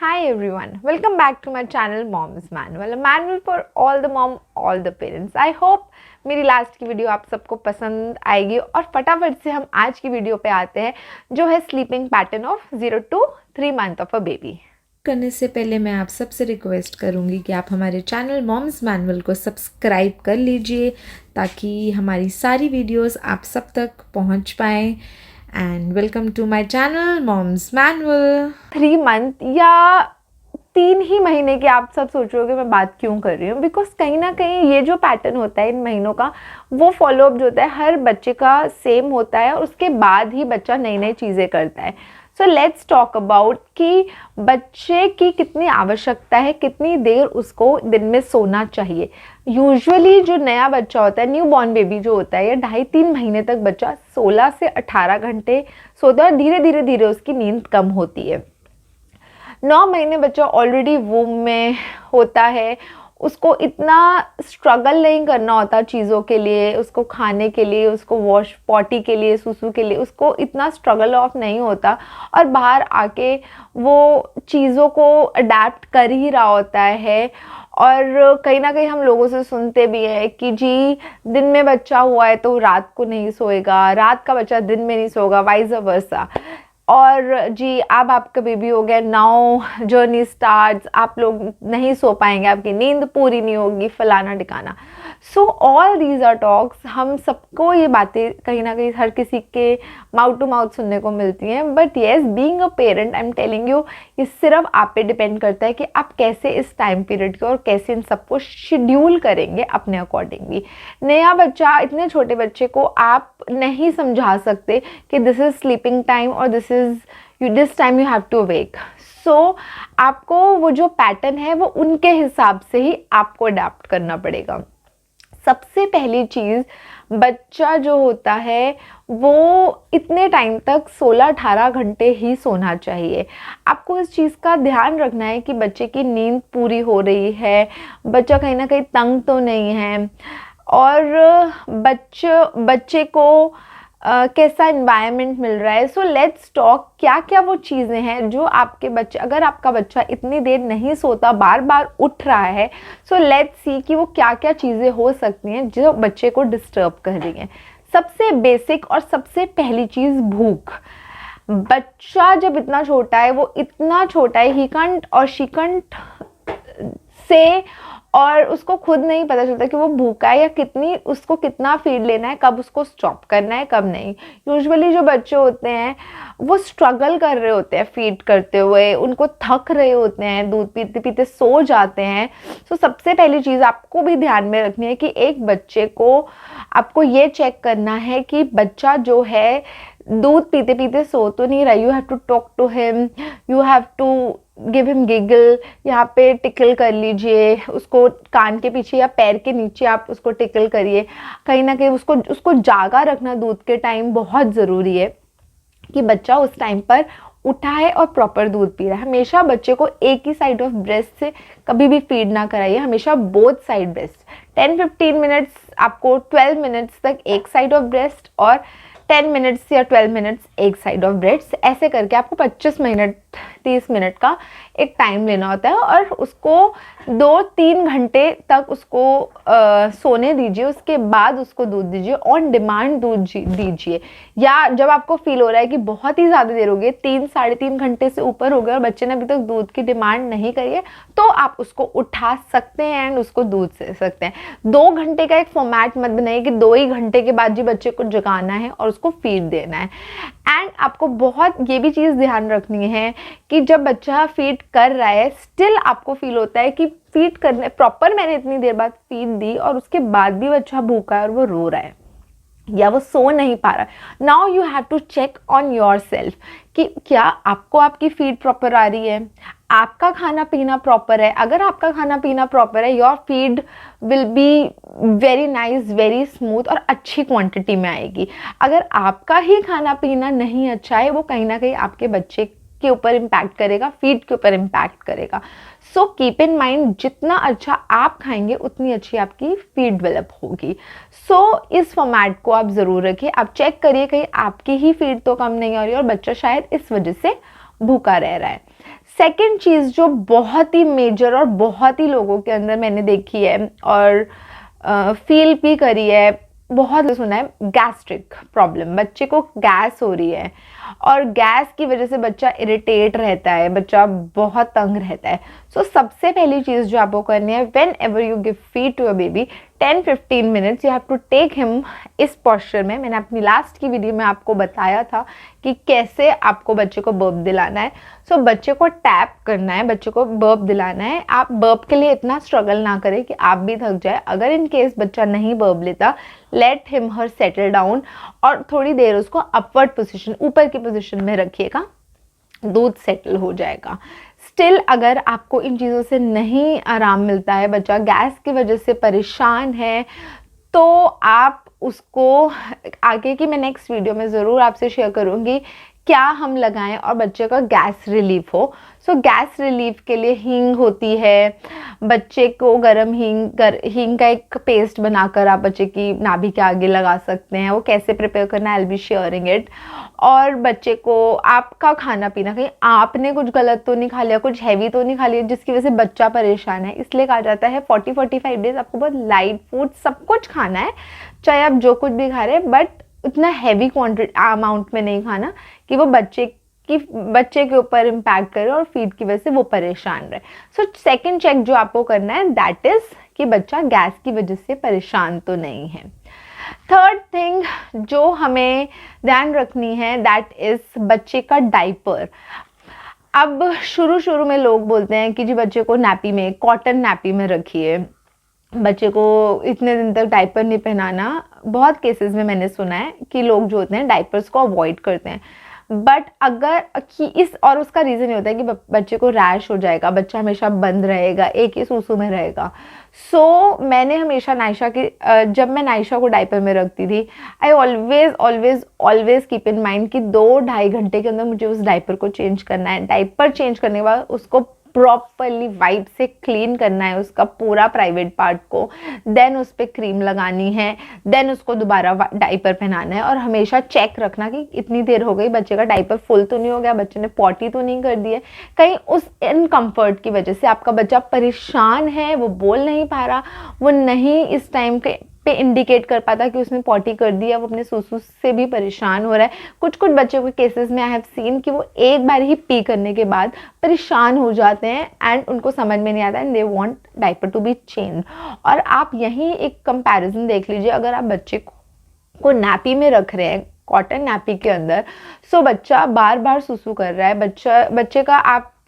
Hi everyone, welcome back to my channel Mom's Manual, a manual for all the mom, all the parents. I hope मेरी last की video आप सबको पसंद आएगी और फटाफट से हम आज की वीडियो पे आते हैं जो है sleeping pattern of 0 to 3 month of a baby. करने से पहले मैं आप सबसे रिक्वेस्ट करूंगी कि आप हमारे चैनल मॉम्स मैनुअल को सब्सक्राइब कर लीजिए ताकि हमारी सारी वीडियोस आप सब तक पहुंच पाएँ। And welcome to my channel Mom's Manual. 3 month या 3 ही महीने की आप सब सोच रहे हो कि मैं बात क्यों कर रही हूँ, बिकॉज कहीं ना कहीं ये जो पैटर्न होता है इन महीनों का वो फॉलोअप जो होता है हर बच्चे का सेम होता है और उसके बाद ही बच्चा नई नई चीज़ें करता है। सो लेट्स टॉक अबाउट कि बच्चे की कितनी आवश्यकता है, कितनी देर उसको दिन में सोना चाहिए। यूजुअली जो नया बच्चा होता है, न्यू बॉर्न बेबी जो होता है, या 2.5-3 महीने तक बच्चा 16 से 18 घंटे सोता है और धीरे धीरे उसकी नींद कम होती है। 9 महीने बच्चा ऑलरेडी वूम में होता है, उसको इतना स्ट्रगल नहीं करना होता चीज़ों के लिए, उसको खाने के लिए, उसको वॉश पॉटी के लिए, सुसु के लिए, उसको इतना स्ट्रगल ऑफ नहीं होता और बाहर आके वो चीज़ों को अडेप्ट कर ही रहा होता है। और कहीं ना कहीं हम लोगों से सुनते भी हैं कि जी दिन में बच्चा हुआ है तो रात को नहीं सोएगा, रात का बच्चा दिन में नहीं सोएगा, वाइस वर्सा। और जी अब आपका बेबी हो गया, नाउ जर्नी स्टार्ट्स, आप लोग नहीं सो पाएंगे, आपकी नींद पूरी नहीं होगी, फलाना ठिकाना। So all these are talks, हम सबको ये बातें कहीं ना कहीं हर किसी के माउथ टू माउथ सुनने को मिलती हैं। But yes, being a parent, I am telling you, ये सिर्फ आप पे डिपेंड करता है कि आप कैसे इस टाइम पीरियड को और कैसे इन सबको शेड्यूल करेंगे अपने अकॉर्डिंगली। नया बच्चा, इतने छोटे बच्चे को आप नहीं समझा सकते कि दिस इज स्लीपिंग टाइम और this time you have to wake. So आपको वो जो पैटर्न है वो उनके हिसाब से ही आपको अडेप्ट करना पड़ेगा। सबसे पहली चीज़, बच्चा जो होता है वो इतने टाइम तक 16-18 घंटे ही सोना चाहिए। आपको इस चीज़ का ध्यान रखना है कि बच्चे की नींद पूरी हो रही है, बच्चा कहीं ना कहीं तंग तो नहीं है, और बच्चे को कैसा इन्वायरमेंट मिल रहा है। सो लेट्स टॉक क्या क्या वो चीज़ें हैं जो आपके बच्चे, अगर आपका बच्चा इतनी देर नहीं सोता, बार बार उठ रहा है, सो लेट्स सी कि वो क्या क्या चीज़ें हो सकती हैं जो बच्चे को डिस्टर्ब कर रही हैं। सबसे बेसिक और सबसे पहली चीज़, भूख। बच्चा जब इतना छोटा है, वो इतना छोटा है, ही कांट और शी कांट से, और उसको खुद नहीं पता चलता कि वो भूखा है या कितनी, उसको कितना फीड लेना है, कब उसको स्टॉप करना है, कब नहीं। यूजुअली जो बच्चे होते हैं वो स्ट्रगल कर रहे होते हैं फीड करते हुए, उनको थक रहे होते हैं, दूध पीते पीते सो जाते हैं। सो सबसे पहली चीज़ आपको भी ध्यान में रखनी है कि एक बच्चे को आपको ये चेक करना है कि बच्चा जो है दूध पीते पीते सो तो नहीं रहा। You have to talk to him, you have to give him giggle, यहाँ पे टिकल कर लीजिए उसको, कान के पीछे या पैर के नीचे आप उसको टिकल करिए। कहीं ना कहीं उसको जागा रखना दूध के टाइम बहुत ज़रूरी है कि बच्चा उस टाइम पर उठा है और प्रॉपर दूध पी रहा है। हमेशा बच्चे को एक ही साइड ऑफ ब्रेस्ट से कभी भी फीड ना कराइए, हमेशा बोथ साइड ब्रेस्ट। 10-15 मिनट्स आपको 12 मिनट्स तक एक साइड ऑफ ब्रेस्ट और 10 मिनट्स या 12 मिनट्स एक साइड ऑफ ब्रेस्ट, ऐसे करके आपको 25 मिनट 30 मिनट का एक टाइम लेना होता है और उसको 2-3 घंटे तक उसको सोने दीजिए। उसके बाद उसको दूध दीजिए, ऑन डिमांड दूध दीजिए। या जब आपको फील हो रहा है कि बहुत ही ज़्यादा देर हो गई, 3-3.5 घंटे से ऊपर हो गया और बच्चे ने अभी तक दूध की डिमांड नहीं करी है, तो आप उसको उठा सकते हैं एंड उसको दूध दे सकते हैं। 2 घंटे का एक फॉर्मेट मत बनाइए कि 2 ही घंटे के बाद जी बच्चे को जगाना है और उसको फीड देना है। एंड आपको बहुत ये भी चीज़ ध्यान रखनी है कि जब बच्चा फीड कर रहा है, स्टिल आपको फील होता है कि फीड करने प्रॉपर मैंने इतनी देर बाद फीड दी और उसके बाद भी बच्चा भूखा है और वो रो रहा है या वो सो नहीं पा रहा, now you have to check on yourself कि क्या आपको आपकी फीड प्रॉपर आ रही है, आपका खाना पीना प्रॉपर है। अगर आपका खाना पीना प्रॉपर है, your feed will be very nice, very smooth और अच्छी क्वांटिटी में आएगी। अगर आपका ही खाना पीना नहीं अच्छा है, वो कहीं ना कहीं आपके बच्चे के ऊपर इम्पैक्ट करेगा, फीड के ऊपर इम्पैक्ट करेगा। सो कीप इन माइंड, जितना अच्छा आप खाएंगे उतनी अच्छी आपकी फीड डेवलप होगी। सो इस फॉर्मेट को आप ज़रूर रखिए, आप चेक करिए कहीं आपकी ही फीड तो कम नहीं हो रही और बच्चा शायद इस वजह से भूखा रह रहा है। सेकंड चीज़ जो बहुत ही मेजर और बहुत ही लोगों के अंदर मैंने देखी है और फील भी करी है, बहुत सुना है, गैस्ट्रिक प्रॉब्लम। बच्चे को गैस हो रही है और गैस की वजह से बच्चा इरिटेट रहता है, बच्चा बहुत तंग रहता है। सो सबसे पहली चीज़ जो आपको करनी है, whenever you give feed to a baby 10-15 minutes you have to take him इस पॉस्चर में। मैंने अपनी लास्ट की वीडियो में आपको बताया था कि कैसे आपको बच्चे को बर्प दिलाना है। सो बच्चे को टैप करना है, बच्चे को बर्प दिलाना है। आप बर्प के लिए इतना स्ट्रगल ना करें कि आप भी थक जाए। अगर इन केस बच्चा नहीं बर्प लेता, let him her settle down और थोड़ी देर उसको अपवर्ड पोजीशन, ऊपर की पोजीशन में रखिएगा, दूध सेटल हो जाएगा। स्टिल अगर आपको इन चीज़ों से नहीं आराम मिलता है, बच्चा गैस की वजह से परेशान है, तो आप उसको आगे की मैं नेक्स्ट वीडियो में ज़रूर आपसे शेयर करूँगी क्या हम लगाएं और बच्चे का गैस रिलीफ हो। सो गैस रिलीफ के लिए हींग होती है, बच्चे को गरम हींग का एक पेस्ट बनाकर आप बच्चे की नाभि के आगे लगा सकते हैं। वो कैसे प्रिपेयर करना है, I will be sharing it. और बच्चे को आपका खाना पीना, कहीं आपने कुछ गलत तो नहीं खा लिया, कुछ हैवी तो नहीं खा लिया जिसकी वजह से बच्चा परेशान है। इसलिए कहा जाता है 40-45 डेज आपको बहुत लाइट फूड सब कुछ खाना है, चाहे आप जो कुछ भी खा रहे हैं, बट उतना हैवी क्वांटिटी अमाउंट में नहीं खाना कि वो बच्चे के ऊपर इम्पैक्ट करे और फीड की वजह से वो परेशान रहे। सो सेकंड चेक जो आपको करना है दैट इज कि बच्चा गैस की वजह से परेशान तो नहीं है। थर्ड थिंग जो हमें ध्यान रखनी है दैट इज बच्चे का डाइपर। अब शुरू में लोग बोलते हैं कि जी बच्चे को नैपी में, कॉटन नैपी में रखिए, बच्चे को इतने दिन तक डाइपर नहीं पहनाना। बहुत केसेस में मैंने सुना है कि लोग जो होते हैं डाइपर्स को अवॉइड करते हैं, बट अगर कि इस और उसका रीज़न ये होता है कि बच्चे को रैश हो जाएगा, बच्चा हमेशा बंद रहेगा, एक ही सूसू में रहेगा। सो मैंने हमेशा नायशा की जब मैं नायशा को डाइपर में रखती थी, I always keep in mind कि 2-2.5 घंटे के अंदर मुझे उस डाइपर को चेंज करना है। डाइपर चेंज करने के बाद उसको प्रॉपरली वाइप से क्लीन करना है, उसका पूरा प्राइवेट पार्ट को, देन उस पर क्रीम लगानी है, देन उसको दोबारा डाइपर पहनाना है। और हमेशा चेक रखना कि इतनी देर हो गई, बच्चे का डाइपर फुल तो नहीं हो गया, बच्चे ने पॉटी तो नहीं कर दी है। कहीं उस इनकम्फर्ट की वजह से आपका बच्चा परेशान है, वो बोल नहीं पा रहा, वो नहीं इस टाइम पे इंडिकेट कर पाता कि उसने पॉटी कर दी है, वो अपने सूसू से भी परेशान हो रहा है। कुछ बच्चों के केसेस में आई हैव सीन कि वो एक बार ही पी करने के बाद परेशान हो जाते हैं एंड उनको समझ में नहीं आता and they want diaper to be change. और आप यहीं एक कंपैरिजन देख लीजिए, अगर आप बच्चे को नैपी में रख रहे हैं, कॉटन नैपी के अंदर, सो बच्चा बार बार सूसू कर रहा है, बच्चे का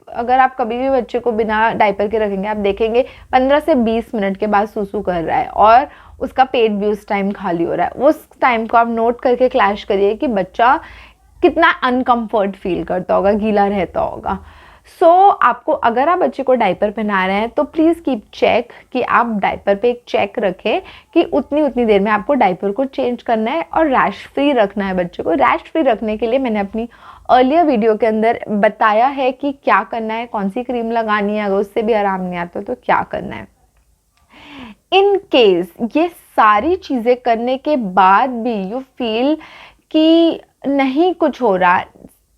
अगर आप कभी भी बच्चे को बिना डाइपर के रखेंगे, आप देखेंगे 15 से 20 मिनट के बाद सूसू कर रहा है और उसका पेट भी उस टाइम खाली हो रहा है। उस टाइम को आप नोट करके क्लैश करिए कि बच्चा कितना अनकम्फर्ट फील करता होगा, गीला रहता होगा। सो आपको अगर आप बच्चे को डाइपर पहना रहे हैं तो प्लीज़ कीप चेक कि आप डाइपर पे एक चेक रखें कि उतनी देर में आपको डाइपर को चेंज करना है और रैश फ्री रखना है बच्चे को। रैश फ्री रखने के लिए मैंने अपनी अर्लियर वीडियो के अंदर बताया है कि क्या करना है, कौन सी क्रीम लगानी है, अगर उससे भी आराम नहीं आता तो क्या करना है। इन केस ये सारी चीज़ें करने के बाद भी यू फील कि नहीं कुछ हो रहा,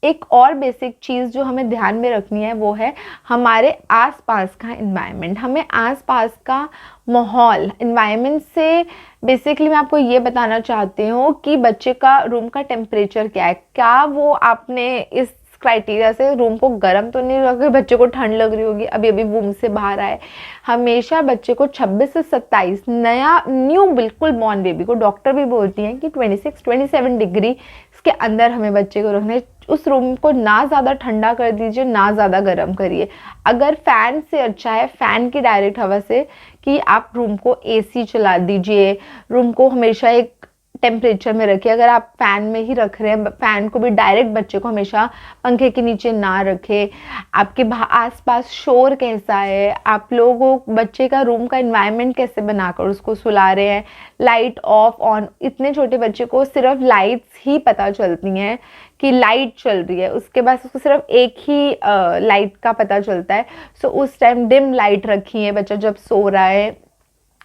एक और बेसिक चीज़ जो हमें ध्यान में रखनी है वो है हमारे आसपास का एनवायरनमेंट। हमें आसपास का माहौल, एनवायरनमेंट से बेसिकली मैं आपको ये बताना चाहती हूँ कि बच्चे का रूम का टेम्परेचर क्या है, क्या वो आपने इस क्राइटेरिया से रूम को गर्म तो नहीं रखा, बच्चे को ठंड लग रही होगी, अभी वूम से बाहर आए। हमेशा बच्चे को 26 से 27 न्यू बिल्कुल बॉर्न बेबी को डॉक्टर भी बोलती हैं कि 26-27 डिग्री इसके अंदर हमें बच्चे को रखना है। उस रूम को ना ज़्यादा ठंडा कर दीजिए, ना ज़्यादा गर्म करिए। अगर फ़ैन से अच्छा है, फ़ैन की डायरेक्ट हवा से, कि आप रूम को एसी चला दीजिए, रूम को हमेशा एक टेम्परेचर में रखिए। अगर आप फ़ैन में ही रख रहे हैं, फ़ैन को भी डायरेक्ट बच्चे को हमेशा पंखे के नीचे ना रखें। आपके आसपास शोर कैसा है, आप लोगों बच्चे का रूम का एनवायरनमेंट कैसे बनाकर उसको सुला रहे हैं, लाइट ऑफ ऑन। इतने छोटे बच्चे को सिर्फ लाइट्स ही पता चलती हैं कि लाइट चल रही है, उसके बाद उसको सिर्फ एक ही लाइट का पता चलता है। सो उस टाइम डिम लाइट रखी है, बच्चा जब सो रहा है,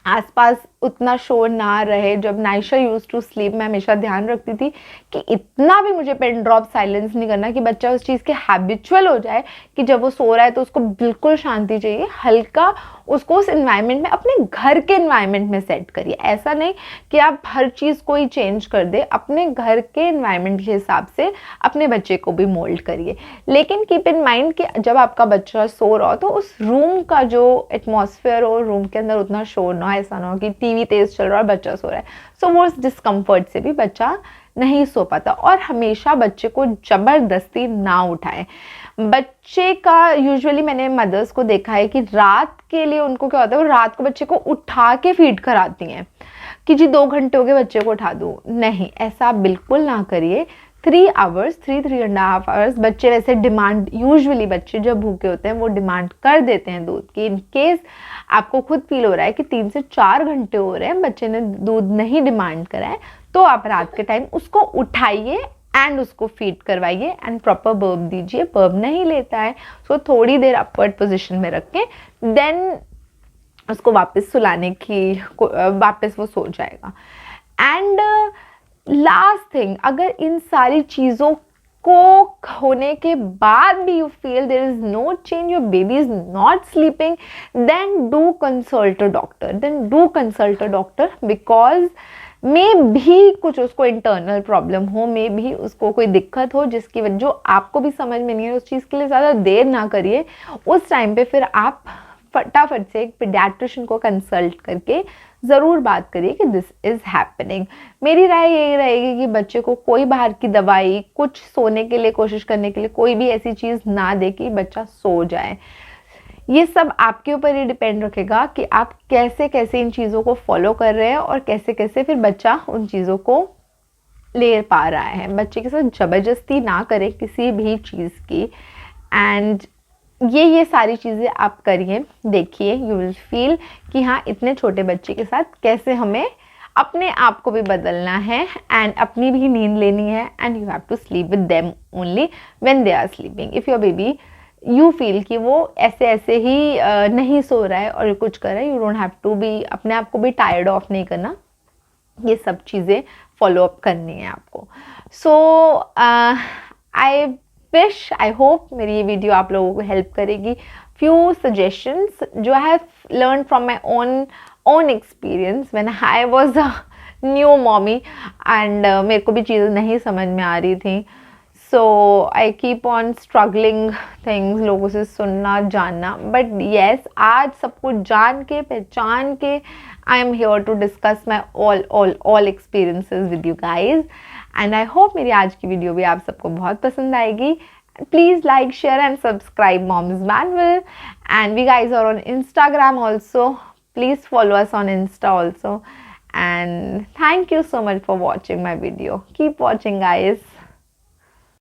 आसपास उतना शोर ना रहे। जब नाइशा यूज टू स्लीप मैं हमेशा ध्यान रखती थी कि इतना भी मुझे पेन ड्रॉप साइलेंस नहीं करना कि बच्चा उस चीज़ के हैबिचुअल हो जाए कि जब वो सो रहा है तो उसको बिल्कुल शांति चाहिए। हल्का उसको उस इन्वायरमेंट में, अपने घर के इन्वायरमेंट में सेट करिए। ऐसा नहीं कि आप हर चीज़ को ही चेंज कर दे, अपने घर के इन्वायरमेंट के हिसाब से अपने बच्चे को भी मोल्ड करिए। लेकिन कीप इन माइंड कि जब आपका बच्चा सो रहा हो तो उस रूम का जो एटमॉस्फेयर हो, रूम के अंदर उतना शोर ना हो। ऐसा ना हो कि टीवी तेज चल रहा है और बच्चा सो रहा है, सो वो उस डिस्कम्फर्ट से भी बच्चा नहीं सो पाता। और हमेशा बच्चे को ज़बरदस्ती ना उठाएं। बच्चे का यूजुअली मैंने मदर्स को देखा है कि रात के लिए उनको क्या होता है, वो रात को बच्चे को उठा के फीड कराती हैं कि जी 2 घंटे हो गए बच्चे को उठा दूँ। नहीं, ऐसा बिल्कुल ना करिए। 3 आवर्स, 3.5 आवर्स बच्चे वैसे डिमांड, यूजुअली बच्चे जब भूखे होते हैं वो डिमांड कर देते हैं दूध की। इन केस आपको खुद फील हो रहा है कि 3 से 4 घंटे हो रहे हैं बच्चे ने दूध नहीं डिमांड करा है, तो आप रात के टाइम उसको उठाइए एंड उसको फीड करवाइए एंड प्रॉपर बर्ब दीजिए। बर्ब नहीं लेता है सो थोड़ी देर अपवर्ड पोजिशन में रख के देन उसको वापस सुलाने की, वापस वो सो जाएगा। एंड लास्ट थिंग, अगर इन सारी चीज़ों को होने के बाद भी you feel there is no change, your baby is not sleeping, then do consult a doctor, because मे भी कुछ उसको इंटरनल प्रॉब्लम हो, मे भी उसको कोई दिक्कत हो जिसकी वजह जो आपको भी समझ में नहीं है। उस चीज़ के लिए ज़्यादा देर ना करिए। उस टाइम पे फिर आप फटाफट से एक पीडियाट्रिशियन को कंसल्ट करके ज़रूर बात करिए कि दिस इज़ हैपनिंग। मेरी राय यही रहेगी कि बच्चे को कोई बाहर की दवाई, कुछ सोने के लिए कोशिश करने के लिए कोई भी ऐसी चीज़ ना दे कि बच्चा सो जाए। ये सब आपके ऊपर ही डिपेंड रखेगा कि आप कैसे कैसे इन चीज़ों को फॉलो कर रहे हैं और कैसे कैसे फिर बच्चा उन चीज़ों को ले पा रहा है। बच्चे के साथ ज़बरदस्ती ना करें किसी भी चीज़ की। एंड ये सारी चीज़ें आप करिए, देखिए, यू विल फील कि हाँ, इतने छोटे बच्चे के साथ कैसे हमें अपने आप को भी बदलना है एंड अपनी भी नींद लेनी है। And you have to sleep with them only when they are sleeping. If your baby you feel कि वो ऐसे ऐसे ही नहीं सो रहा है और कुछ कर रहा है, you don't have to be, अपने आप को भी टायर्ड ऑफ नहीं करना। ये सब चीज़ें फॉलो अप करनी है आपको। सो आई विश, आई होप मेरी ये वीडियो आप लोगों को हेल्प करेगी। फ्यू सजेशंस जो I have learn from my own experience when I was a new mommy and मेरे को भी चीज़ें नहीं समझ में आ रही थी। So I keep on struggling things, लोगों से सुनना जानना, बट येस, आज सब कुछ जान के पहचान के I am here to discuss my all experiences with you guys. And I hope मेरी आज की वीडियो भी आप सबको बहुत पसंद आएगी। Please like, share and subscribe Mom's Manual, and we guys are on Instagram also. Please follow us on Insta also, and thank you so much for watching my video. Keep watching, guys.